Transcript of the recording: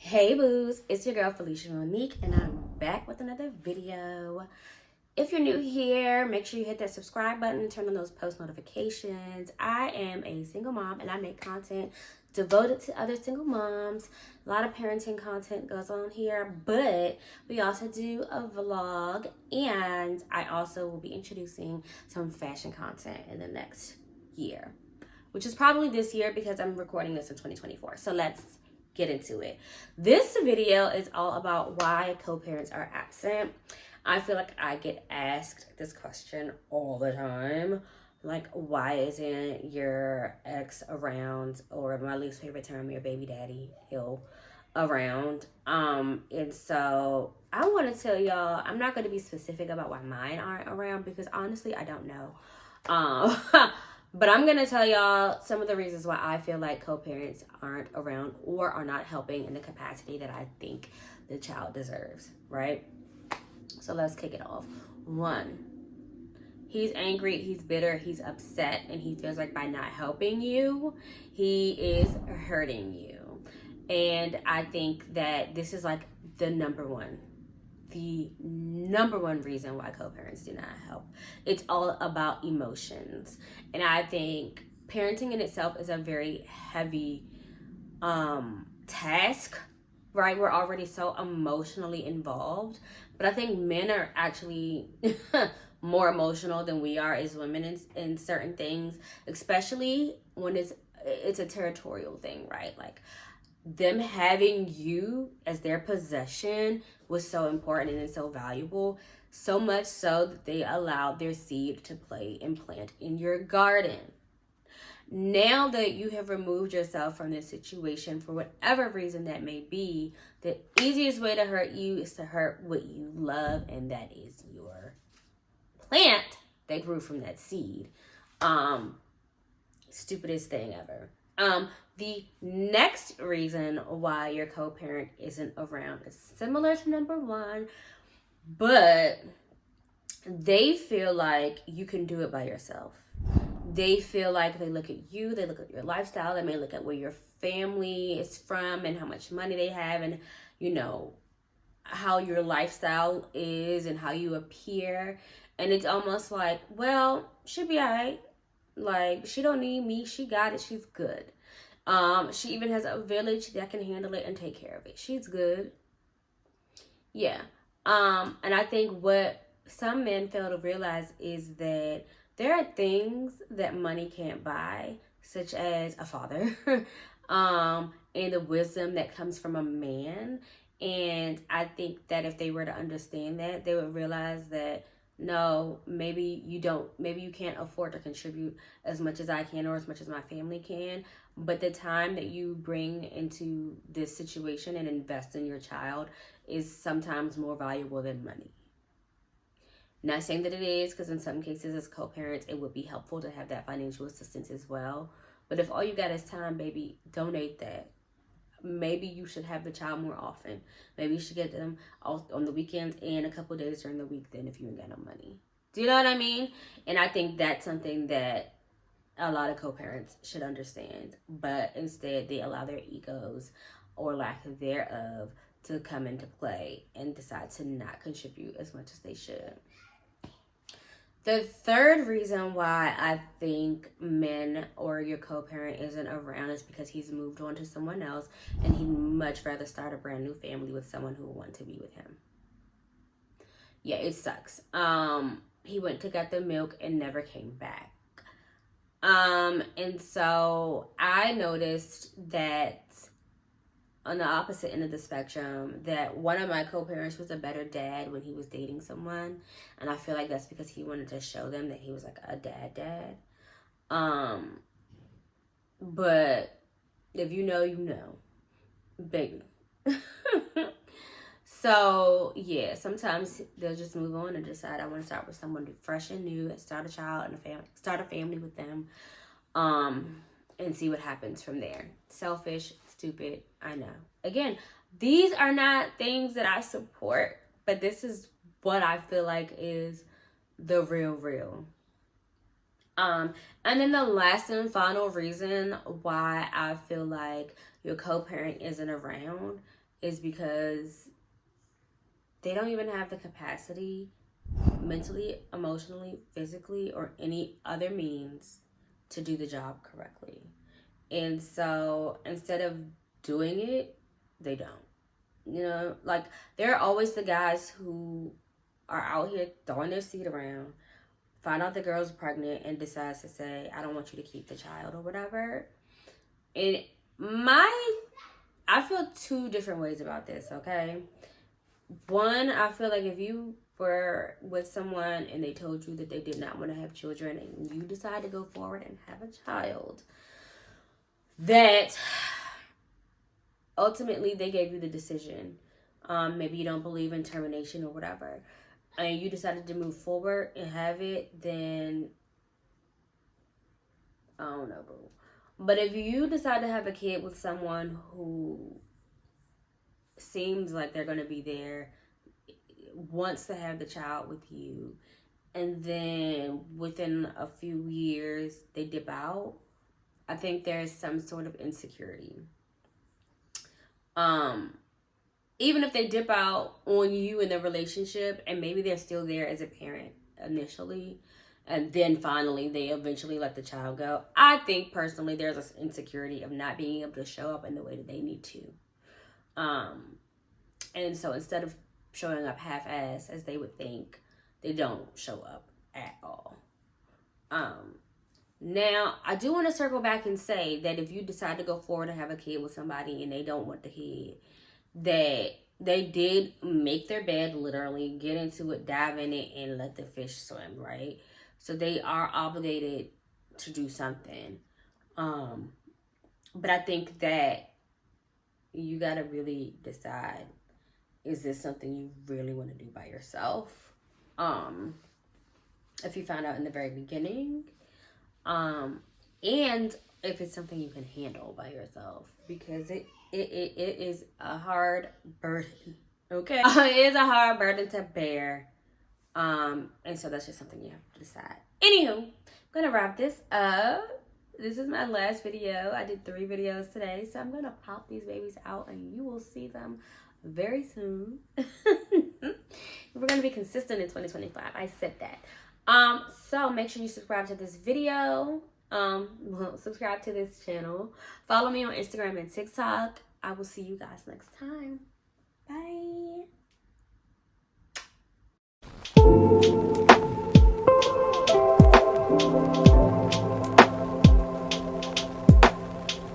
Hey boos, it's your girl Felicia Monique and I'm back with another video. If you're new here, make sure you hit that subscribe button and turn on those post notifications. I am a single mom and I make content devoted to other single moms. A lot of parenting content goes on here, but we also do a vlog and I also will be introducing some fashion content in the next year, which is probably this year because I'm recording this in 2024. So let's get into it. This video is all about why co-parents are absent. I feel like I get asked this question all the time. Like, why isn't your ex around, or my least favorite term, your baby daddy, around? And so I want to tell y'all, I'm not going to be specific about why mine aren't around because honestly, I don't know. But I'm going to tell y'all some of the reasons why I feel like co-parents aren't around or are not helping in the capacity that I think the child deserves, right? So let's kick it off. 1, he's angry, he's bitter, he's upset, and he feels like by not helping you, he is hurting you. And I think that this is like the number one reason why co-parents do not help. It's all about emotions. And I think parenting in itself is a very heavy task, right? We're already so emotionally involved. But I think men are actually more emotional than we are as women in certain things, especially when it's a territorial thing, right? Like, them having you as their possession was so important and so valuable, so much so that they allowed their seed to play and plant in your garden. Now that you have removed yourself from this situation for whatever reason that may be, the easiest way to hurt you is to hurt what you love, and that is your plant that grew from that seed. Stupidest thing ever. The next reason why your co-parent isn't around is similar to number 1, but they feel like you can do it by yourself. They feel like they look at you, they look at your lifestyle, they may look at where your family is from and how much money they have and, you know, how your lifestyle is and how you appear. And it's almost like, well, she'll be all right. Like, she don't need me. She got it. She's good. She even has a village that can handle it and take care of it. She's good. Yeah. And I think what some men fail to realize is that there are things that money can't buy, such as a father, and the wisdom that comes from a man. And I think that if they were to understand that, they would realize that no, maybe you can't afford to contribute as much as I can or as much as my family can, but the time that you bring into this situation and invest in your child is sometimes more valuable than money. Not saying that it is, because in some cases as co-parents it would be helpful to have that financial assistance as well, but if all you got is time, baby, donate that. Maybe you should have the child more often. Maybe you should get them on the weekends and a couple days during the week then if you ain't got no money. Do you know what I mean? And I think that's something that a lot of co-parents should understand. But instead, they allow their egos or lack thereof to come into play and decide to not contribute as much as they should. The third reason why I think men or your co-parent isn't around is because he's moved on to someone else and he'd much rather start a brand new family with someone who will want to be with him. Yeah, it sucks. He went to get the milk and never came back. And so I noticed that on the opposite end of the spectrum, that one of my co-parents was a better dad when he was dating someone, and I feel like that's because he wanted to show them that he was like a dad. But if you know, you know, baby. So yeah, sometimes they'll just move on and decide I want to start with someone fresh and new and start a child and start a family with them, and see what happens from there. Selfish, stupid, I know. Again, these are not things that I support, but this is what I feel like is the real. And then the last and final reason why I feel like your co-parent isn't around is because they don't even have the capacity mentally, emotionally, physically, or any other means to do the job correctly. And so instead of doing it, they don't. You know, like there are always the guys who are out here throwing their seed around, find out the girl's pregnant, and decides to say, I don't want you to keep the child or whatever. And I feel two different ways about this, okay? One, I feel like if you were with someone and they told you that they did not want to have children and you decide to go forward and have a child, that ultimately they gave you the decision. Maybe you don't believe in termination or whatever, and you decided to move forward and have it, then I don't know, boo. But if you decide to have a kid with someone who seems like they're going to be there, wants to have the child with you, and then within a few years they dip out, I think there's some sort of insecurity. Even if they dip out on you in the relationship, and maybe they're still there as a parent initially, and then finally they eventually let the child go, I think personally there's an insecurity of not being able to show up in the way that they need to. And so instead of showing up half-ass as they would think, they don't show up at all. Now, I do want to circle back and say that if you decide to go forward and have a kid with somebody and they don't want the kid, that they did make their bed, literally get into it, dive in it, and let the fish swim, right? So they are obligated to do something. But I think that you got to really decide, is this something you really want to do by yourself? If you found out in the very beginning, and if it's something you can handle by yourself, because it is a hard burden. Okay, it is a hard burden to bear. And so that's just something you have to decide. Anywho, I'm gonna wrap this up. This is my last video. I did 3 videos today, so I'm gonna pop these babies out and you will see them very soon. We're gonna be consistent in 2025. I said that. So make sure you subscribe to this video. Subscribe to this channel. Follow me on Instagram and TikTok. I will see you guys next time. Bye.